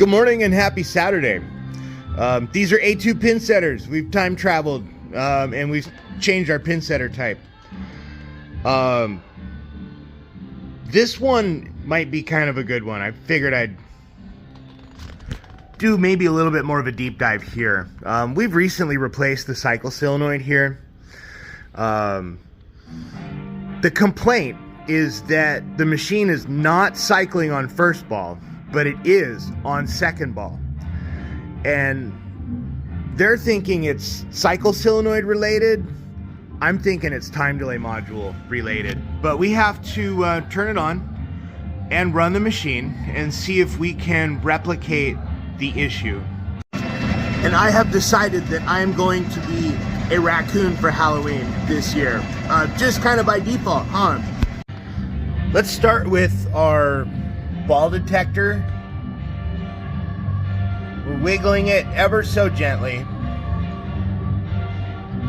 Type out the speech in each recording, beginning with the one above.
Good morning and happy Saturday. These are A2 Pinsetters. We've time traveled and we've changed our Pinsetter type. This one might be kind of a good one. I figured I'd do maybe a little bit more of a deep dive here. We've recently replaced the cycle solenoid here. The complaint is that the machine is not cycling on first ball, but it is on second ball. And they're thinking it's cycle solenoid related. I'm thinking it's time delay module related. But we have to turn it on and run the machine and see if we can replicate the issue. And I have decided that I am going to be a raccoon for Halloween this year. Just kind of by default, huh? Let's start with our ball detector. We're wiggling it ever so gently.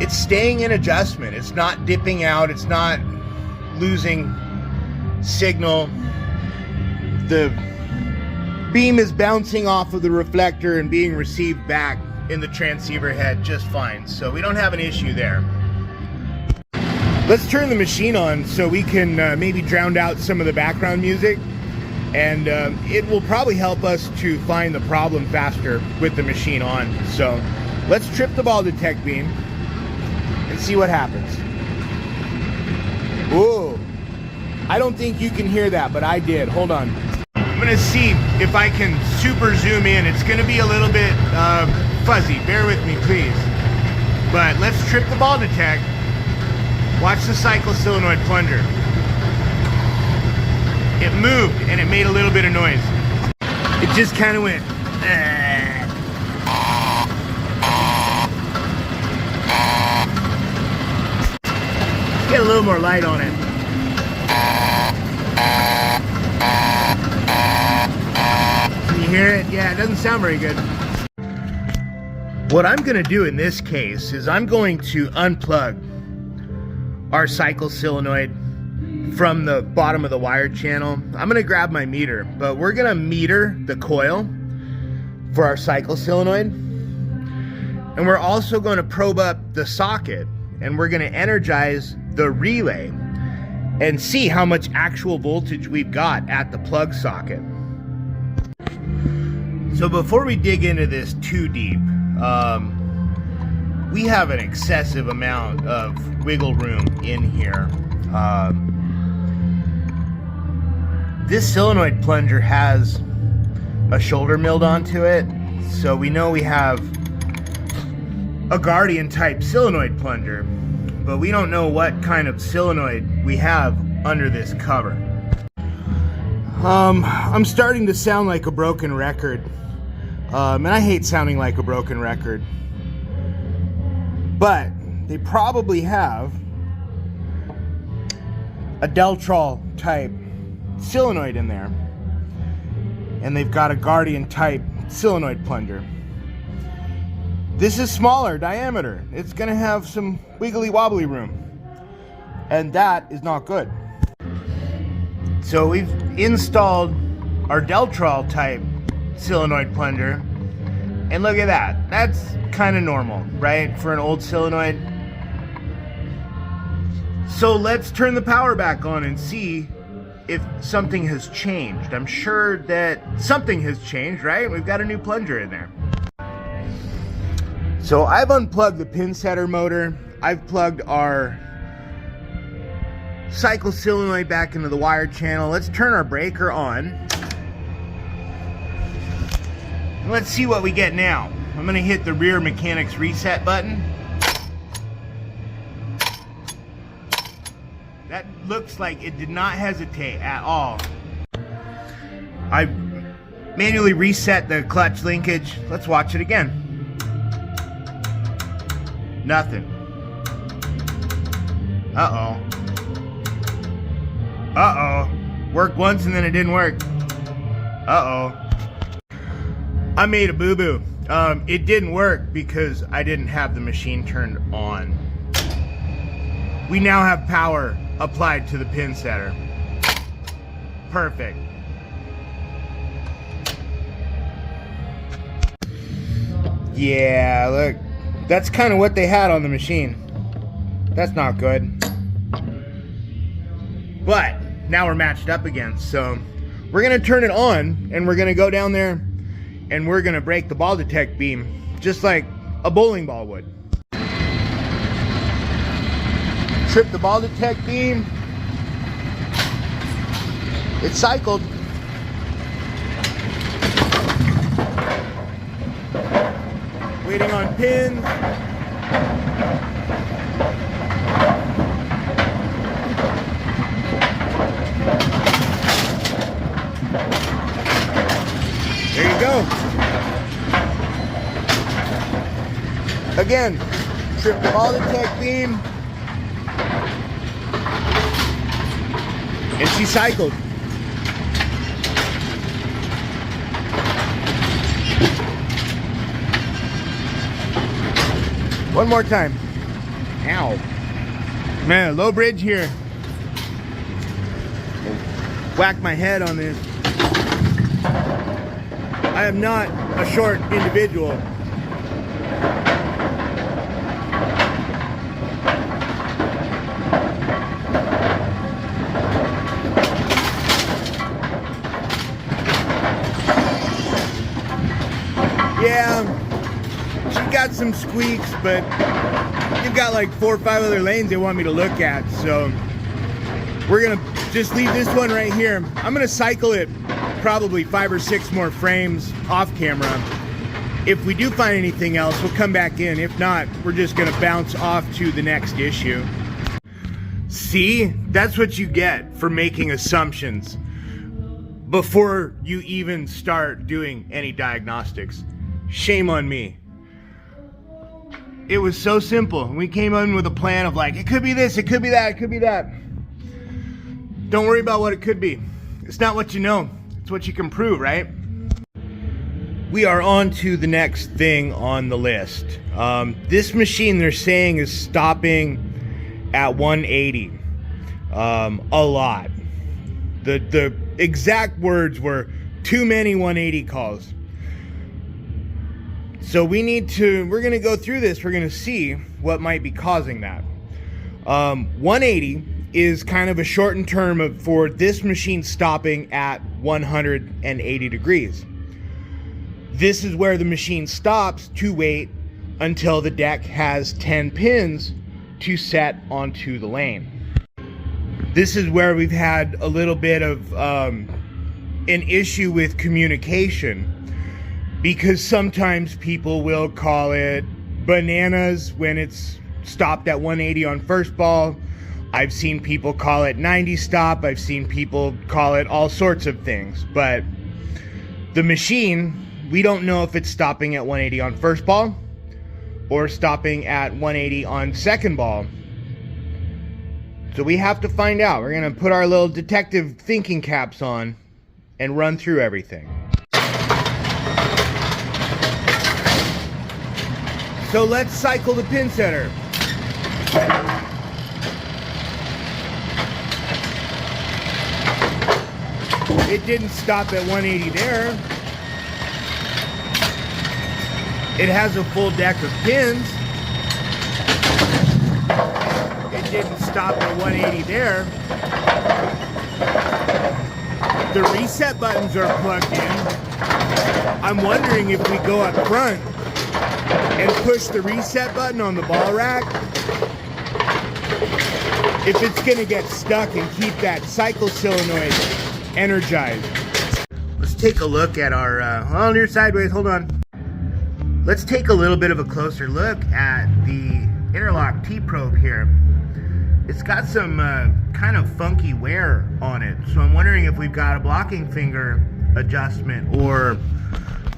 It's staying in adjustment. It's not dipping out. It's not losing signal. The beam is bouncing off of the reflector and being received back in the transceiver head just fine. So we don't have an issue there. Let's turn the machine on so we can maybe drown out some of the background music. And it will probably help us to find the problem faster with the machine on. So let's trip the ball detect beam and see what happens. Ooh, I don't think you can hear that, but I did. Hold on. I'm gonna see if I can super zoom in. It's gonna be a little bit fuzzy. Bear with me, please. But let's trip the ball detect. Watch the cycle solenoid plunger. It moved and it made a little bit of noise. It just kind of went. Get a little more light on it. Can you hear it? Yeah, it doesn't sound very good. What I'm gonna do in this case is I'm going to unplug our cycle solenoid from the bottom of the wired channel. I'm gonna grab my meter, but we're gonna meter the coil for our cycle solenoid. And we're also gonna probe up the socket and we're gonna energize the relay and see how much actual voltage we've got at the plug socket. So before we dig into this too deep, we have an excessive amount of wiggle room in here. This solenoid plunger has a shoulder milled onto it, so we know we have a Guardian type solenoid plunger, but we don't know what kind of solenoid we have under this cover. I'm starting to sound like a broken record, and I hate sounding like a broken record, but they probably have a Deltrol type solenoid in there, and they've got a Guardian type solenoid plunger. This is smaller diameter. It's gonna have some wiggly wobbly room, and that is not good. So we've installed our Deltrol type solenoid plunger, and look at that. That's kind of normal, right, for an old solenoid. So let's turn the power back on and see if something has changed. I'm sure that something has changed, right? We've got a new plunger in there. So I've unplugged the Pinsetter motor. I've plugged our cycle solenoid back into the wired channel. Let's turn our breaker on. Let's see what we get now. I'm gonna hit the rear mechanics reset button. That looks like it did not hesitate at all. I manually reset the clutch linkage. Let's watch it again. Nothing. Uh-oh. Uh-oh. Worked once and then it didn't work. Uh-oh. I made a boo-boo. It didn't work because I didn't have the machine turned on. We now have power applied to the Pinsetter. Perfect. Yeah, look, that's kind of what they had on the machine. That's not good. But now we're matched up again, so we're gonna turn it on and we're gonna go down there and we're gonna break the ball detect beam just like a bowling ball would. Trip the ball detect beam. It cycled. Waiting on pins. There you go. Again, trip the ball detect beam. And she cycled. One more time. Ow. Man, low bridge here. Whack my head on this. I am not a short individual. Yeah, she got some squeaks, but you've got like 4 or 5 other lanes they want me to look at, so we're gonna just leave this one right here. I'm gonna cycle it probably 5 or 6 more frames off camera. If we do find anything else, we'll come back in. If not, we're just gonna bounce off to the next issue. See, that's what you get for making assumptions before you even start doing any diagnostics. Shame on me. It was so simple. We came in with a plan of like, it could be this, it could be that, it could be that. Don't worry about what it could be. It's not what you know, it's what you can prove, right? We are on to the next thing on the list. This machine they're saying is stopping at 180 a lot. The exact words were too many 180 calls. So we're gonna go through this. We're gonna see what might be causing that. 180 is kind of a shortened term for this machine stopping at 180 degrees. This is where the machine stops to wait until the deck has 10 pins to set onto the lane. This is where we've had a little bit of an issue with communication, because sometimes people will call it bananas when it's stopped at 180 on first ball. I've seen people call it 90 stop. I've seen people call it all sorts of things. But the machine, we don't know if it's stopping at 180 on first ball or stopping at 180 on second ball. So we have to find out. We're going to put our little detective thinking caps on and run through everything. So let's cycle the Pinsetter. It didn't stop at 180 there. It has a full deck of pins. It didn't stop at 180 there. The reset buttons are plugged in. I'm wondering if we go up front and push the reset button on the ball rack, if it's gonna get stuck and keep that cycle solenoid energized. Let's take a look at our, oh, you're sideways, hold on. Let's take a little bit of a closer look at the Interlock T-probe here. It's got some kind of funky wear on it, so I'm wondering if we've got a blocking finger adjustment, or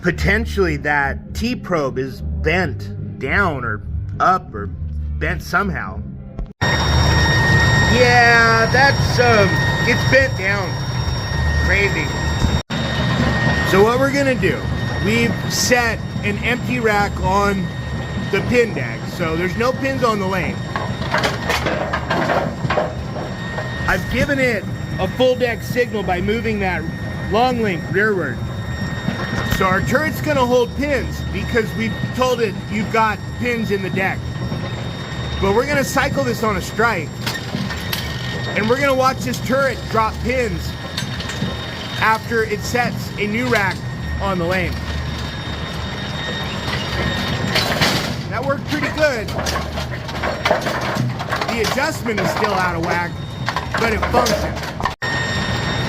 potentially that T-probe is bent down or up or bent somehow. Yeah, that's it's bent down. Crazy. So what we're gonna do, we've set an empty rack on the pin deck, so there's no pins on the lane. I've given it a full deck signal by moving that long link rearward. So So our turret's gonna hold pins because we've told it you've got pins in the deck. But we're gonna cycle this on a strike, and we're gonna watch this turret drop pins after it sets a new rack on the lane. That worked pretty good. The adjustment is still out of whack, but it functioned.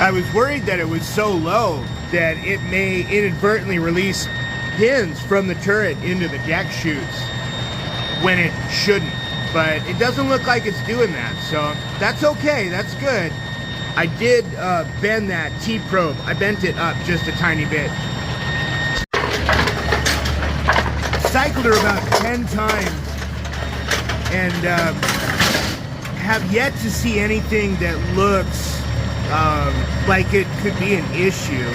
I was worried that it was so low that it may inadvertently release pins from the turret into the deck chutes when it shouldn't. But it doesn't look like it's doing that, so that's okay, that's good. I did bend that T-probe. I bent it up just a tiny bit. Cycled her about 10 times and have yet to see anything that looks like it could be an issue.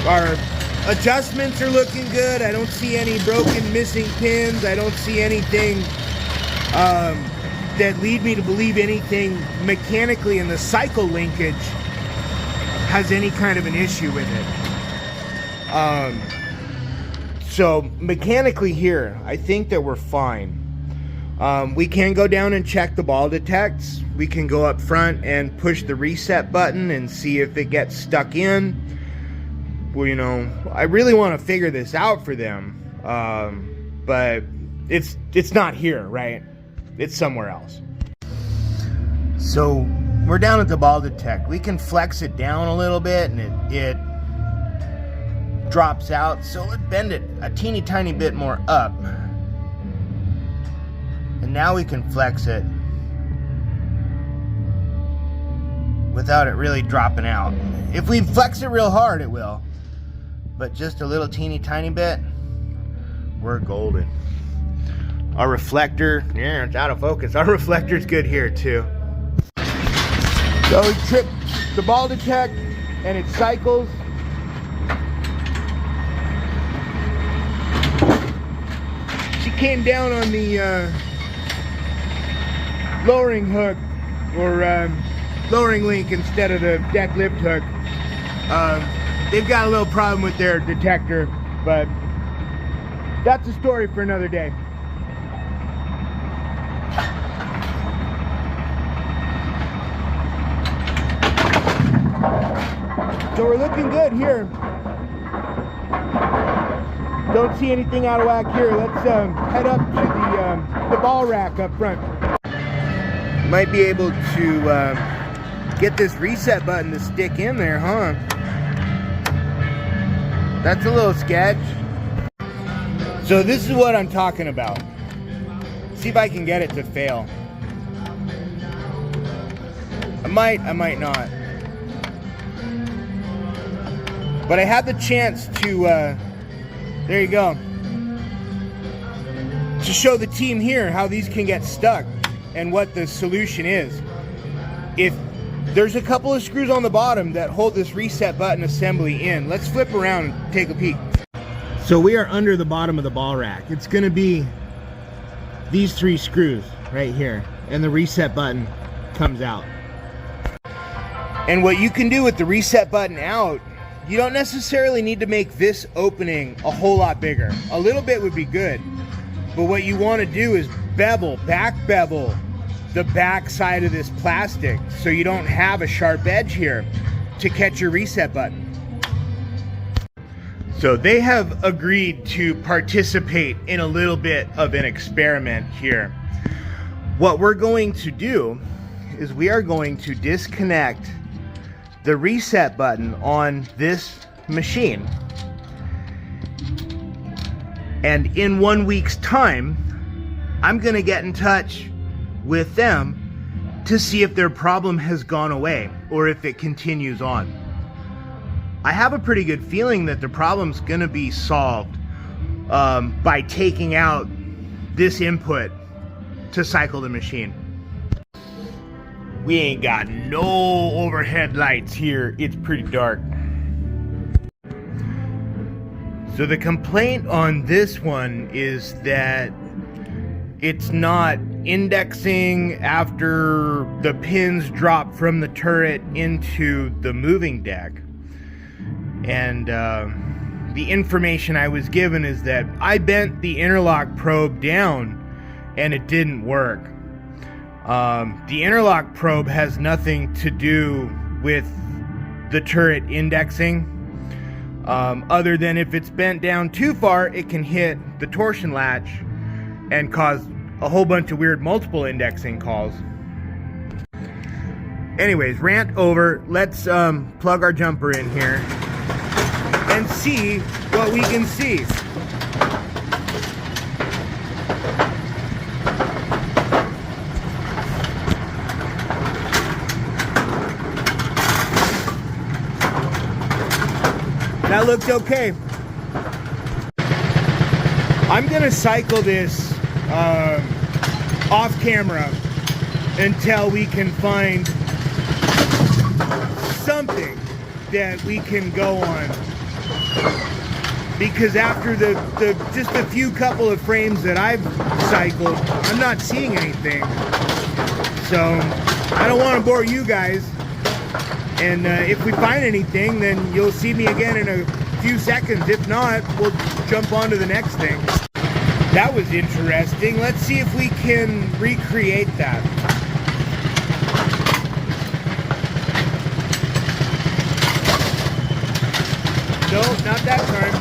Our adjustments are looking good. I don't see any broken, missing pins. I don't see anything that lead me to believe anything mechanically in the cycle linkage has any kind of an issue with it. So mechanically here, I think that we're fine. We can go down and check the ball detects. We can go up front and push the reset button and see if it gets stuck in. Well, you know, I really want to figure this out for them, but it's not here, right? It's somewhere else. So we're down at the ball detect. We can flex it down a little bit, and it drops out. So let's bend it a teeny tiny bit more up, and now we can flex it without it really dropping out. If we flex it real hard, it will. But just a little teeny tiny bit, we're golden. Our reflector, yeah, it's out of focus. Our reflector's good here too. So we trip the ball detect and it cycles. She came down on the lowering hook, or lowering link instead of the deck lift hook. They've got a little problem with their detector, but that's a story for another day. So we're looking good here. Don't see anything out of whack here. Let's head up to the ball rack up front. Might be able to get this reset button to stick in there, huh? That's a little sketch. So this is what I'm talking about. See if I can get it to fail. I might not. But I had the chance to, there you go, to show the team here how these can get stuck and what the solution is. If there's a couple of screws on the bottom that hold this reset button assembly in. Let's flip around and take a peek. So we are under the bottom of the ball rack. It's gonna be these 3 screws right here, and the reset button comes out. And what you can do with the reset button out, you don't necessarily need to make this opening a whole lot bigger. A little bit would be good, but what you want to do is back bevel the back side of this plastic so you don't have a sharp edge here to catch your reset button. So they have agreed to participate in a little bit of an experiment here. What we're going to do is we are going to disconnect the reset button on this machine. And in 1 week's time, I'm gonna get in touch with them to see if their problem has gone away or if it continues on. I have a pretty good feeling that the problem's gonna be solved by taking out this input to cycle the machine. We ain't got no overhead lights here. It's pretty dark. So the complaint on this one is that it's not indexing after the pins drop from the turret into the moving deck. And the information I was given is that I bent the interlock probe down and it didn't work. The interlock probe has nothing to do with the turret indexing, other than if it's bent down too far, it can hit the torsion latch and cause a whole bunch of weird multiple indexing calls. Anyways, rant over. Let's plug our jumper in here and see what we can see. That looked okay. I'm gonna cycle this off camera until we can find something that we can go on, because after the just a few couple of frames that I've cycled, I'm not seeing anything. So I don't want to bore you guys, and if we find anything, then you'll see me again in a few seconds. If not, we'll jump on to the next thing. That was interesting. Let's see if we can recreate that. No, not that time.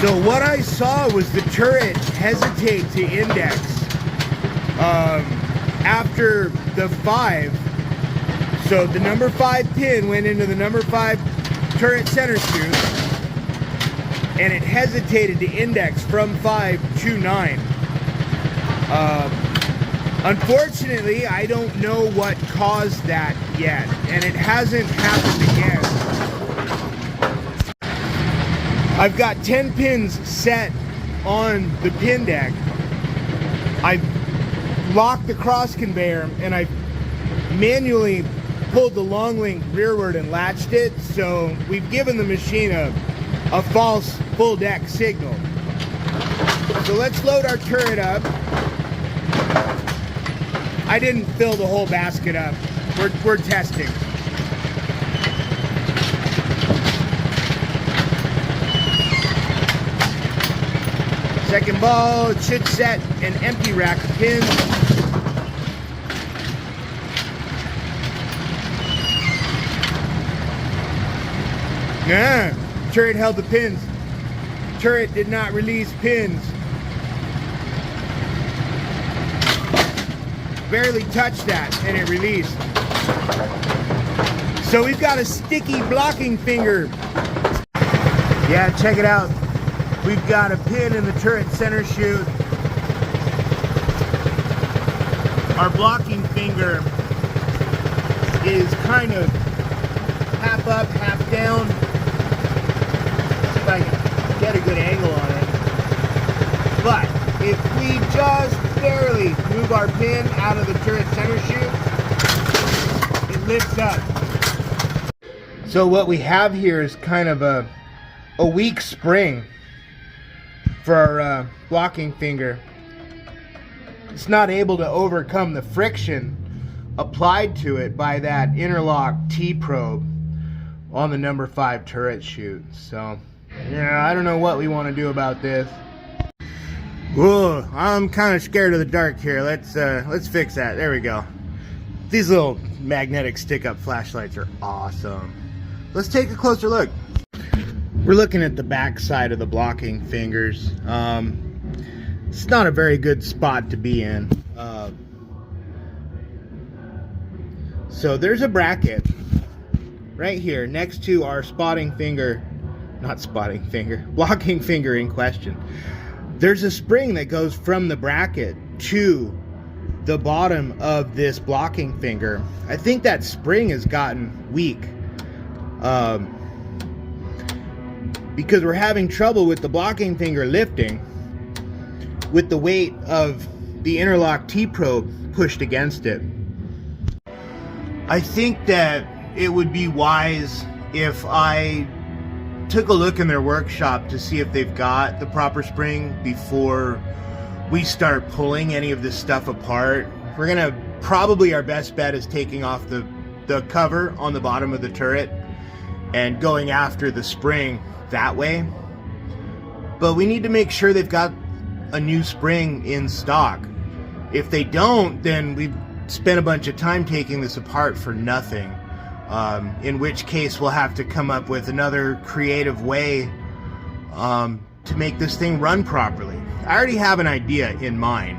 So what I saw was the turret hesitate to index after the 5. So the number 5 pin went into the number 5 turret center chute, and it hesitated to index from 5 to 9. Unfortunately, I don't know what caused that yet, and it hasn't happened again. I've got 10 pins set on the pin deck. I've locked the cross conveyor, and I've manually pulled the long link rearward and latched it, so we've given the machine a false full deck signal. So let's load our turret up. I didn't fill the whole basket up. We're testing. Second ball, it should set an empty rack of pins. Yeah, turret held the pins. Turret did not release pins. Barely touched that and it released. So we've got a sticky blocking finger. Yeah, check it out. We've got a pin in the turret center chute. Our blocking finger is kind of half up, half down. See if I can get a good angle on it. But if we just barely move our pin out of the turret center chute, it lifts up. So what we have here is kind of a weak spring for our blocking finger. It's not able to overcome the friction applied to it by that interlock T-probe on the number 5 turret chute. So yeah, I don't know what we want to do about this. Whoa, I'm kind of scared of the dark here. Let's fix that. There we go. These little magnetic stick-up flashlights are awesome. Let's take a closer look. We're looking at the back side of the blocking fingers. It's not a very good spot to be in. So there's a bracket right here next to our blocking finger in question. There's a spring that goes from the bracket to the bottom of this blocking finger. I think that spring has gotten weak. Because we're having trouble with the blocking finger lifting with the weight of the interlock T-probe pushed against it. I think that it would be wise if I took a look in their workshop to see if they've got the proper spring before we start pulling any of this stuff apart. We're gonna, probably our best bet is taking off the cover on the bottom of the turret and going after the spring that way. But we need to make sure they've got a new spring in stock. If they don't, then we've spent a bunch of time taking this apart for nothing. In which case we'll have to come up with another creative way to make this thing run properly. I already have an idea in mind.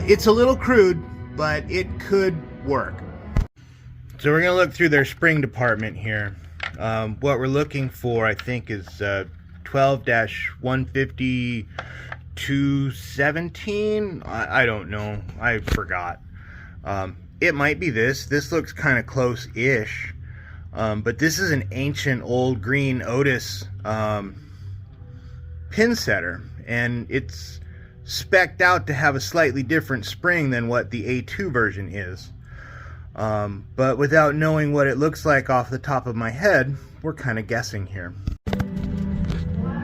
It's a little crude, but it could work. So we're going to look through their spring department here. What we're looking for, I think, is 12-150-217. I don't know. I forgot. It might be this. This looks kind of close-ish. But this is an ancient old green Otis Pinsetter. And it's spec'd out to have a slightly different spring than what the A2 version is. But without knowing what it looks like off the top of my head, we're kind of guessing here.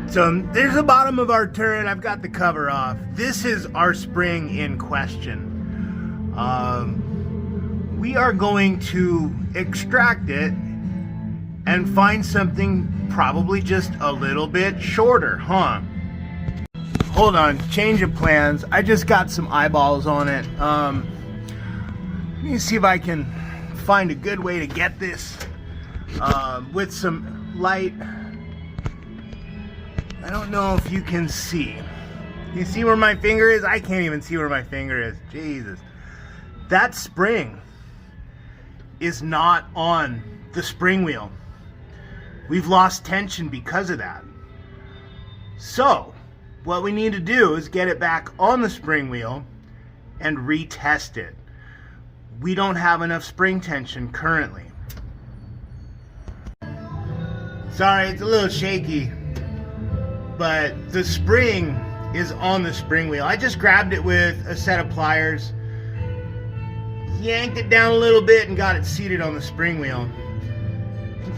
So there's the bottom of our turret. I've got the cover off. This is our spring in question. We are going to extract it and find something probably just a little bit shorter, huh? Hold on, change of plans. I just got some eyeballs on it. Let me see if I can find a good way to get this with some light. I don't know if you can see. You see where my finger is? I can't even see where my finger is. Jesus. That spring is not on the spring wheel. We've lost tension because of that. So, what we need to do is get it back on the spring wheel and retest it. We don't have enough spring tension currently. Sorry, it's a little shaky, but the spring is on the spring wheel. I just grabbed it with a set of pliers, yanked it down a little bit, and got it seated on the spring wheel.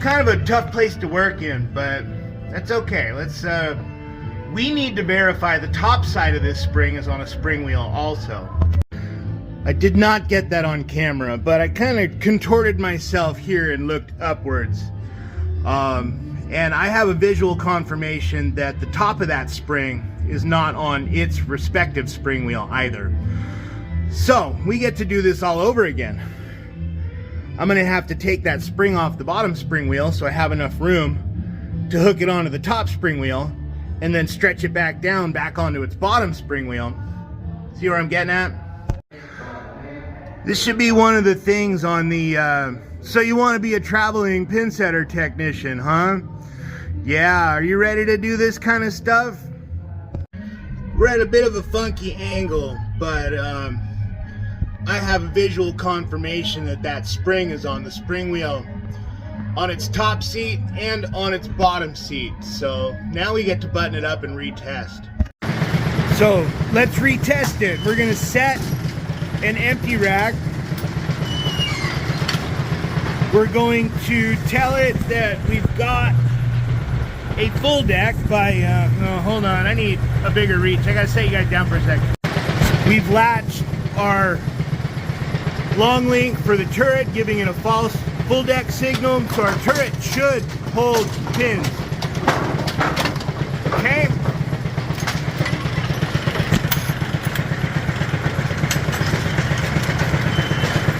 Kind of a tough place to work in, but that's okay. We need to verify the top side of this spring is on a spring wheel also. I did not get that on camera, but I kind of contorted myself here and looked upwards. And I have a visual confirmation that the top of that spring is not on its respective spring wheel either. So, we get to do this all over again. I'm going to have to take that spring off the bottom spring wheel so I have enough room to hook it onto the top spring wheel and then stretch it back down back onto its bottom spring wheel. See where I'm getting at? This should be one of the things on the, so you want to be a traveling pinsetter technician, huh? Yeah, are you ready to do this kind of stuff? We're at a bit of a funky angle, but I have a visual confirmation that that spring is on the spring wheel, on its top seat and on its bottom seat. So now we get to button it up and retest. So let's retest it. We're gonna set an empty rack. We're going to tell it that we've got a full deck by, hold on, I need a bigger reach. I gotta set you guys down for a second. We've latched our long link for the turret, giving it a false full deck signal, so our turret should hold pins. Okay.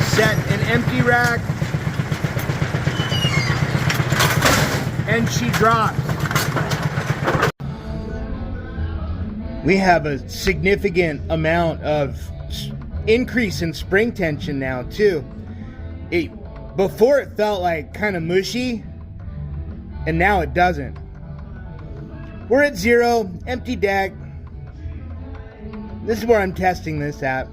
Set an empty rack, and she drops. We have a significant amount of increase in spring tension now too. Before it felt like kind of mushy, and now it doesn't. We're at 0, empty deck. This is where I'm testing this at.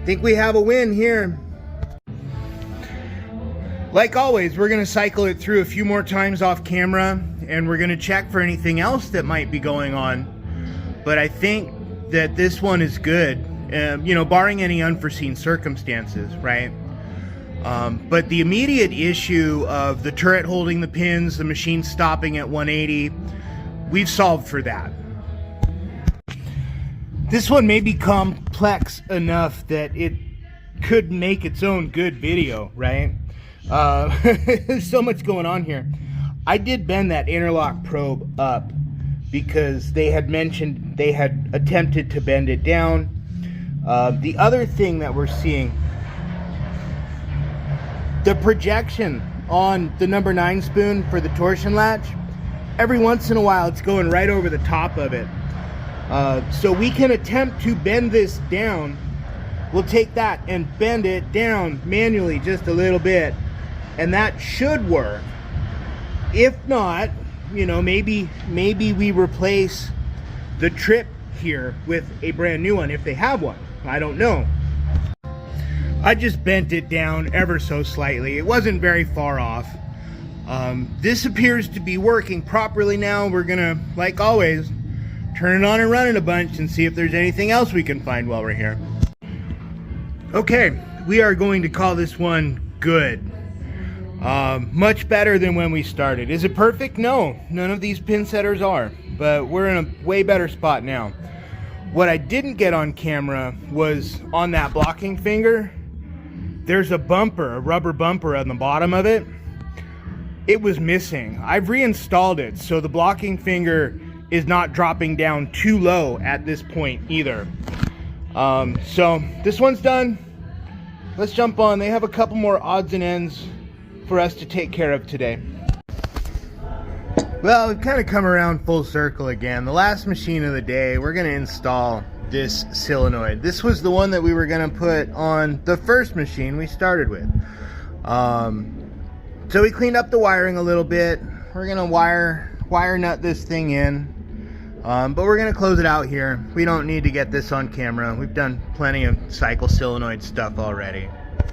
Think we have a win here. Like always, we're gonna cycle it through a few more times off camera, and we're gonna check for anything else that might be going on. But I think that this one is good, you know, barring any unforeseen circumstances, right? But the immediate issue of the turret holding the pins, the machine stopping at 180, we've solved for that. This one may be complex enough that it could make its own good video, right? There's so much going on here. I did bend that interlock probe up because they had mentioned they had attempted to bend it down. The other thing that we're seeing, the projection on the number 9 spoon for the torsion latch, every once in a while it's going right over the top of it. So we can attempt to bend this down. We'll take that and bend it down manually just a little bit, and that should work. If not, you know, maybe we replace the trip here with a brand new one if they have one. I don't know. I just bent it down ever so slightly. It wasn't very far off. This appears to be working properly now. We're gonna, like always, turn it on and run it a bunch and see if there's anything else we can find while we're here. Okay, we are going to call this one good. Much better than when we started. Is it perfect? No, none of these Pinsetters are, but we're in a way better spot now. What I didn't get on camera was on that blocking finger. There's a bumper, a rubber bumper on the bottom of it. It was missing. I've reinstalled it, so the blocking finger is not dropping down too low at this point either. So this one's done. Let's jump on. They have a couple more odds and ends for us to take care of today. Well, we've kind of come around full circle again. The last machine of the day, we're going to install this solenoid. This was the one that we were going to put on the first machine we started with. So we cleaned up the wiring a little bit. We're going to wire nut this thing in. But we're going to close it out here. We don't need to get this on camera. We've done plenty of cycle solenoid stuff already.